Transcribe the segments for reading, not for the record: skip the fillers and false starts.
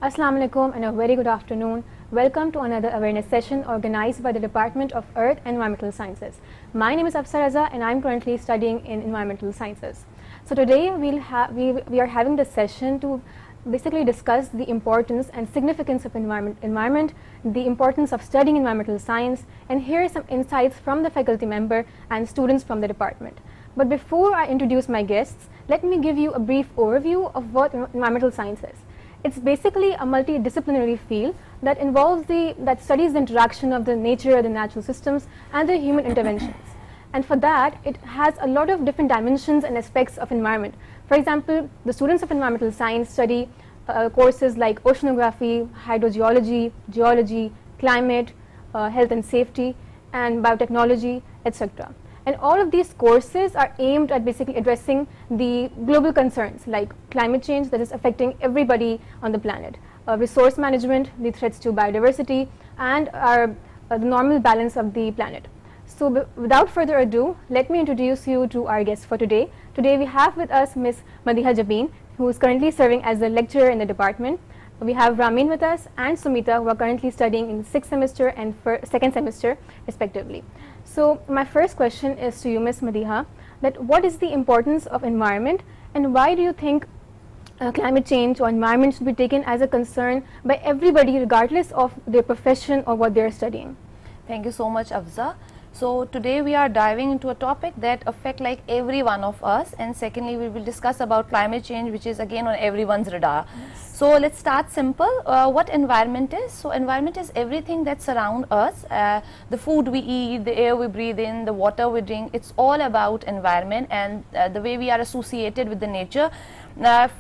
Assalamu alaikum and a very good afternoon. Welcome to another awareness session organized by the Department of Earth and Environmental Sciences. My name is Afsaraza and I am currently studying in Environmental Sciences. So today we are having this session to basically discuss the importance and significance of environment, the importance of studying environmental science, and here are some insights from the faculty member and students from the department. But before I introduce my guests, let me give you a brief overview of what environmental science is. It's basically a multidisciplinary field that that studies the interaction of the nature, the natural systems, and the human interventions. And for that, it has a lot of different dimensions and aspects of environment. For example, the students of environmental science study courses like oceanography, hydrogeology, geology, climate, health and safety, and biotechnology, etc. And all of these courses are aimed at basically addressing the global concerns like climate change that is affecting everybody on the planet, resource management, the threats to biodiversity, and the normal balance of the planet. So without further ado, let me introduce you to our guests for today. Today we have with us Ms. Madiha Jabin, who is currently serving as a lecturer in the department. We have Ramin with us and Sumita, who are currently studying in 6th semester and 2nd semester respectively. So my first question is to you, Ms. Madiha, that what is the importance of environment and why do you think climate change or environment should be taken as a concern by everybody regardless of their profession or what they are studying? Thank you so much, Afza. So today we are diving into a topic that affect like every one of us, and secondly we will discuss about climate change, which is again on everyone's radar. Yes. So let's start simple. What environment is? So environment is everything that surround us, the food we eat, the air we breathe in, the water we drink. It's all about environment and the way we are associated with the nature.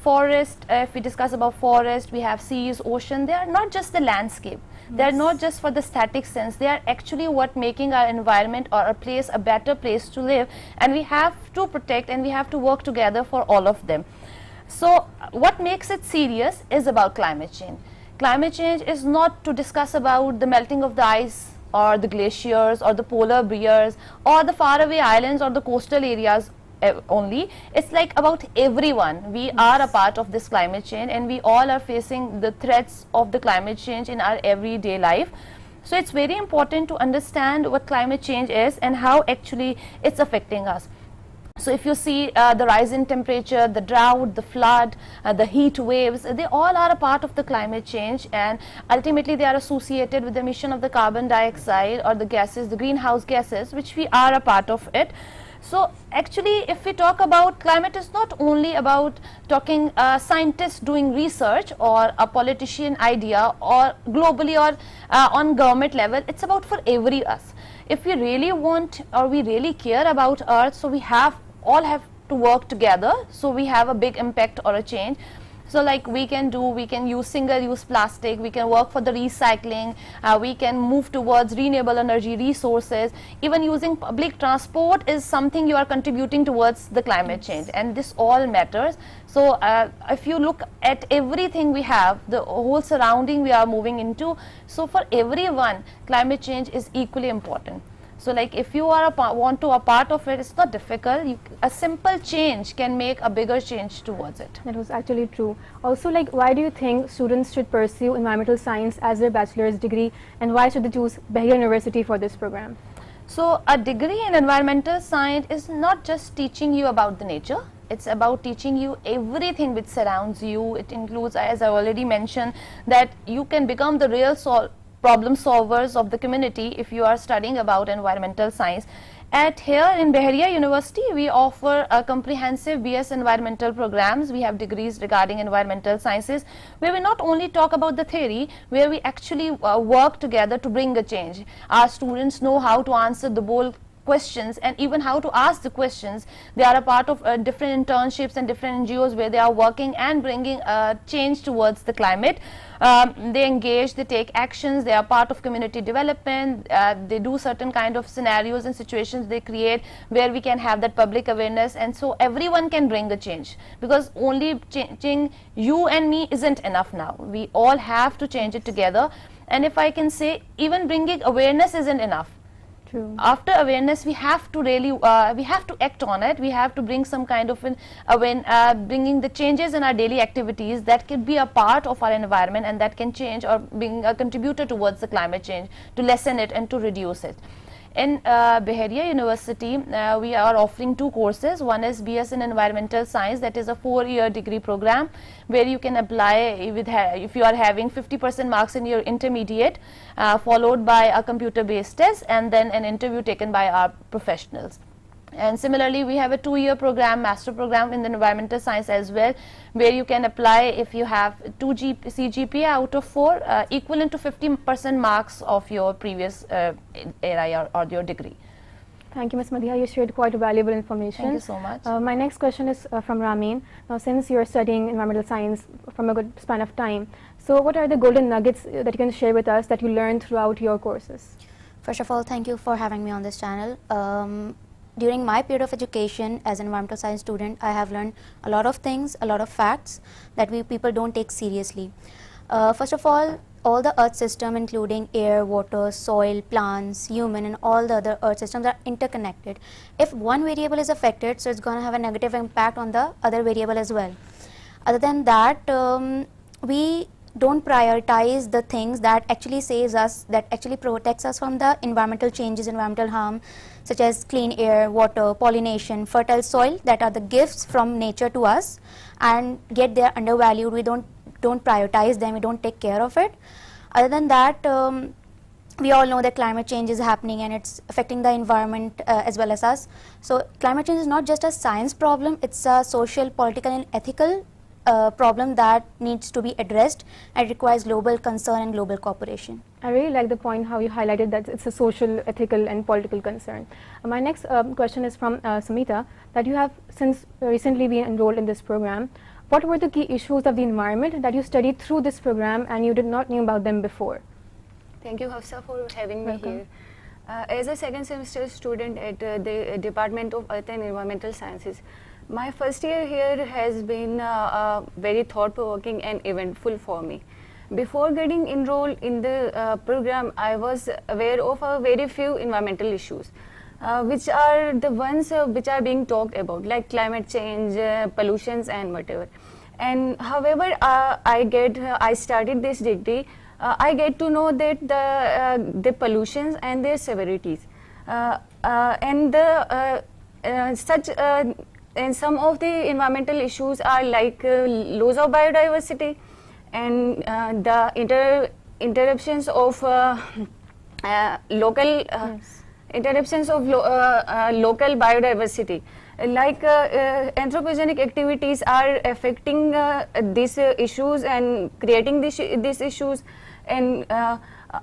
Forest, if we discuss about forest, we have seas, ocean. They are not just the landscape. They are not just for the static sense. They are actually what making our environment or a place a better place to live, and we have to protect and we have to work together for all of them. So what makes it serious is about climate change. Climate change is not to discuss about the melting of the ice or the glaciers or the polar bears or the faraway islands or the coastal areas only. It's like about everyone. We are a part of this climate change and we all are facing the threats of the climate change in our everyday life. So it's very important to understand what climate change is and how actually it's affecting us. So if you see the rise in temperature, the drought, the flood, the heat waves, they all are a part of the climate change, and ultimately they are associated with the emission of the carbon dioxide or the gases, the greenhouse gases, which we are a part of it. So actually if we talk about climate, is not only about talking scientists doing research or a politician idea or globally or on government level. It's about for every us. If we really want or we really care about earth, so we all have to work together, so we have a big impact or a change. So like we can use single-use plastic, we can work for the recycling, we can move towards renewable energy resources. Even using public transport is something you are contributing towards the climate change, and this all matters. So if you look at everything we have, the whole surrounding we are moving into, so for everyone climate change is equally important. So like if you are want to a part of it, it's not difficult. A simple change can make a bigger change towards it. That was actually true. Also, like, why do you think students should pursue environmental science as their bachelor's degree, and why should they choose Bahria University for this program? So a degree in environmental science is not just teaching you about the nature. It's about teaching you everything which surrounds you. It includes, as I already mentioned, that you can become the real problem solvers of the community if you are studying about environmental science. Here in Bahria University, we offer a comprehensive BS environmental programs. We have degrees regarding environmental sciences, where we not only talk about the theory, where we actually work together to bring a change. Our students know how to answer the bold questions and even how to ask the questions. They are a part of different internships and different NGOs where they are working and bringing change towards the climate. They engage, they take actions, they are part of community development, they do certain kind of scenarios and situations they create where we can have that public awareness, and so everyone can bring a change, because only changing you and me isn't enough now. We all have to change it together, and if I can say, even bringing awareness isn't enough. True. After awareness, we have to really we have to act on it. We have to bring some kind of bringing the changes in our daily activities that can be a part of our environment, and that can change or being a contributor towards the climate change, to lessen it and to reduce it. In Bahria University, we are offering 2 courses. One is BS in Environmental Science, that is a 4-year degree program where you can apply with if you are having 50% marks in your intermediate, followed by a computer based test and then an interview taken by our professionals. And similarly, we have a 2-year program, master program in the environmental science as well, where you can apply if you have 2 CGPA out of 4, equivalent to 50% marks of your previous area or your degree. Thank you, Ms. Madhiya. You shared quite valuable information. Thank you so much. My next question is from Ramin. Now, since you are studying environmental science from a good span of time, so what are the golden nuggets that you can share with us that you learned throughout your courses? First of all, thank you for having me on this channel. During my period of education as an environmental science student, I have learned a lot of things, a lot of facts that people don't take seriously. First of all the earth system, including air, water, soil, plants, human, and all the other earth systems are interconnected. If one variable is affected, so it's going to have a negative impact on the other variable as well. Other than that, we don't prioritize the things that actually saves us, that actually protects us from the environmental changes, environmental harm, such as clean air, water, pollination, fertile soil, that are the gifts from nature to us, and get they are undervalued. We don't prioritize them, we don't take care of it. Other than that, we all know that climate change is happening and it's affecting the environment as well as us. So climate change is not just a science problem, it's a social, political and ethical problem that needs to be addressed, and it requires global concern and global cooperation. I really like the point how you highlighted that it's a social, ethical and political concern. My next question is from Samita, that you have since recently been enrolled in this program. What were the key issues of the environment that you studied through this program and you did not know about them before? Thank you, Hafsa, for having me here. As a second semester student at the Department of Earth and Environmental Sciences, my first year here has been very thought-provoking and eventful for me. Before getting enrolled in the program, I was aware of very few environmental issues, which are the ones which are being talked about, like climate change, pollutions and whatever. And however, I started this degree, I get to know that the pollutions and their severities, and some of the environmental issues are like loss of biodiversity and the interruptions of local biodiversity. Like anthropogenic activities are affecting these issues and creating these issues, and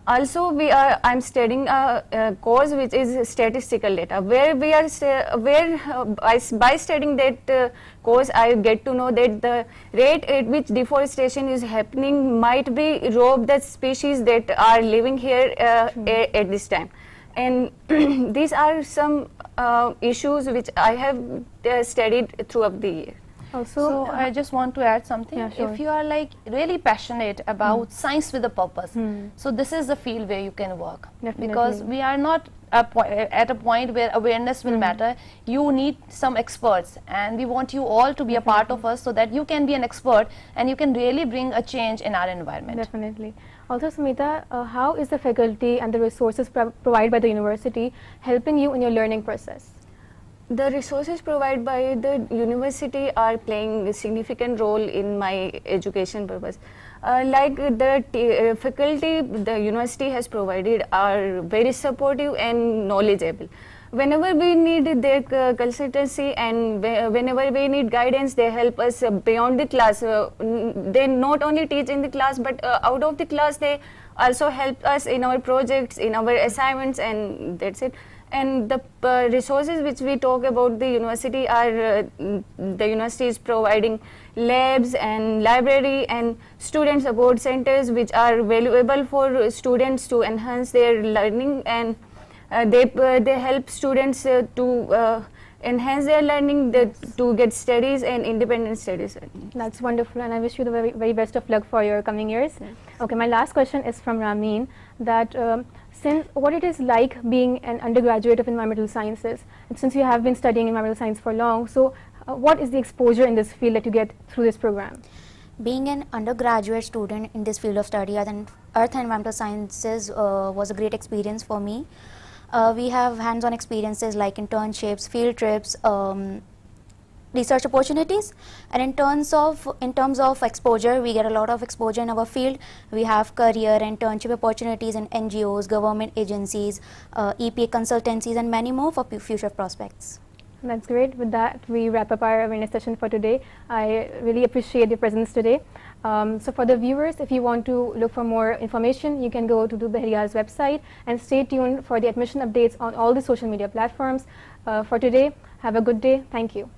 also I'm studying a course which is statistical data, where by studying that course I get to know that the rate at which deforestation is happening might be rob the species that are living here at this time. And these are some issues which I have studied throughout the year. So I just want to add something. Yeah, sure. If you are like really passionate about science with a purpose, so this is the field where you can work. Definitely. Because we are not at a point where awareness will matter. You need some experts, and we want you all to be a part of us so that you can be an expert and you can really bring a change in our environment. Definitely. Also, Samita, how is the faculty and the resources provided by the university helping you in your learning process? The resources provided by the university are playing a significant role in my education purpose. Like the faculty the university has provided are very supportive and knowledgeable. Whenever we need their consultancy and whenever we need guidance, they help us beyond the class. They not only teach in the class, but out of the class they also help us in our projects, in our assignments, and that's it. And the resources which we talk about the university are the university is providing labs and library and student support centers, which are valuable for students to enhance their learning, and they help students to enhance their learning, to get studies and independent studies. That's wonderful, and I wish you the very, very best of luck for your coming years. Okay, my last question is from Ramin, that Since what it is like being an undergraduate of environmental sciences, and since you have been studying environmental science for long, so what is the exposure in this field that you get through this program? Being an undergraduate student in this field of study, Earth and Environmental Sciences, was a great experience for me. We have hands-on experiences like internships, field trips, research opportunities, and in terms of exposure, we get a lot of exposure in our field. We have career and internship opportunities in NGOs, government agencies, EPA consultancies, and many more for future prospects. That's great. With that, we wrap up our awareness session for today. I really appreciate your presence today. So for the viewers, if you want to look for more information, you can go to Bahria's website, and stay tuned for the admission updates on all the social media platforms. For today, have a good day. Thank you.